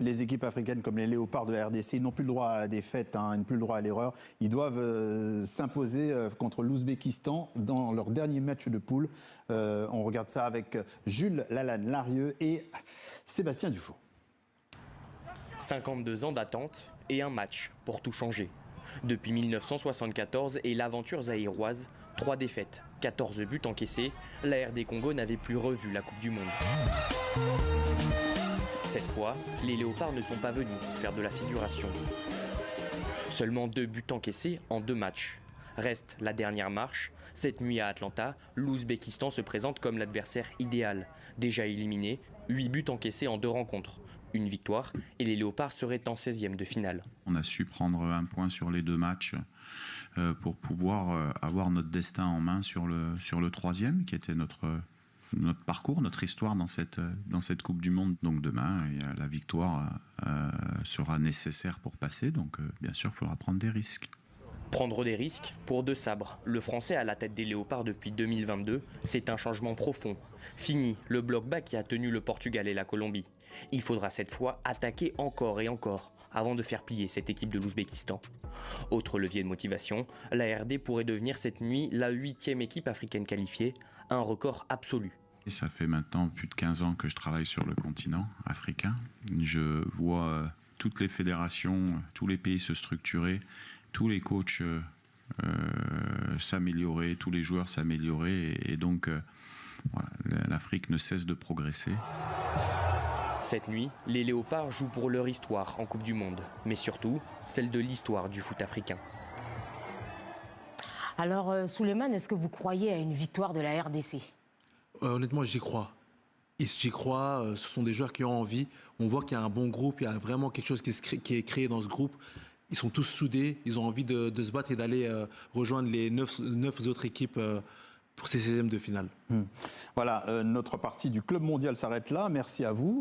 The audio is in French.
les équipes africaines comme les Léopards de la RDC, ils n'ont plus le droit à la défaite, ils n'ont plus le droit à l'erreur. Ils doivent s'imposer contre l'Ouzbékistan dans leur dernier match de poule. On regarde ça avec Jules Lalanne-Larieux et Sébastien Dufault. 52 ans d'attente et un match pour tout changer. Depuis 1974 et l'aventure zaïroise, 3 défaites, 14 buts encaissés, la RD Congo n'avait plus revu la Coupe du Monde. Cette fois, les Léopards ne sont pas venus faire de la figuration. Seulement 2 buts encaissés en 2 matchs. Reste la dernière marche. Cette nuit à Atlanta, l'Ouzbékistan se présente comme l'adversaire idéal. Déjà éliminé, 8 buts encaissés en 2 rencontres. Une victoire et les Léopards seraient en 16e de finale. On a su prendre un point sur les 2 matchs pour pouvoir avoir notre destin en main sur le 3e, qui était notre parcours, notre histoire dans cette Coupe du Monde. Donc demain, la victoire sera nécessaire pour passer. Donc bien sûr, il faudra prendre des risques. Prendre des risques pour De Sabre. Le Français à la tête des Léopards depuis 2022, c'est un changement profond. Fini le bloc bas qui a tenu le Portugal et la Colombie. Il faudra cette fois attaquer encore et encore avant de faire plier cette équipe de l'Ouzbékistan. Autre levier de motivation, la RD pourrait devenir cette nuit la 8e équipe africaine qualifiée, un record absolu. Et ça fait maintenant plus de 15 ans que je travaille sur le continent africain. Je vois toutes les fédérations, tous les pays se structurer, tous les coachs s'améliorer, tous les joueurs s'améliorer. Et donc, voilà, l'Afrique ne cesse de progresser. Cette nuit, les Léopards jouent pour leur histoire en Coupe du Monde, mais surtout celle de l'histoire du foot africain. Alors, Souleymane, est-ce que vous croyez à une victoire de la RDC ? Honnêtement, j'y crois. J'y crois, ce sont des joueurs qui ont envie. On voit qu'il y a un bon groupe, il y a vraiment quelque chose qui est créé dans ce groupe. Ils sont tous soudés, ils ont envie de se battre et d'aller rejoindre les 9 autres équipes pour ces 16e de finale. Voilà, notre partie du Club Mondial s'arrête là. Merci à vous.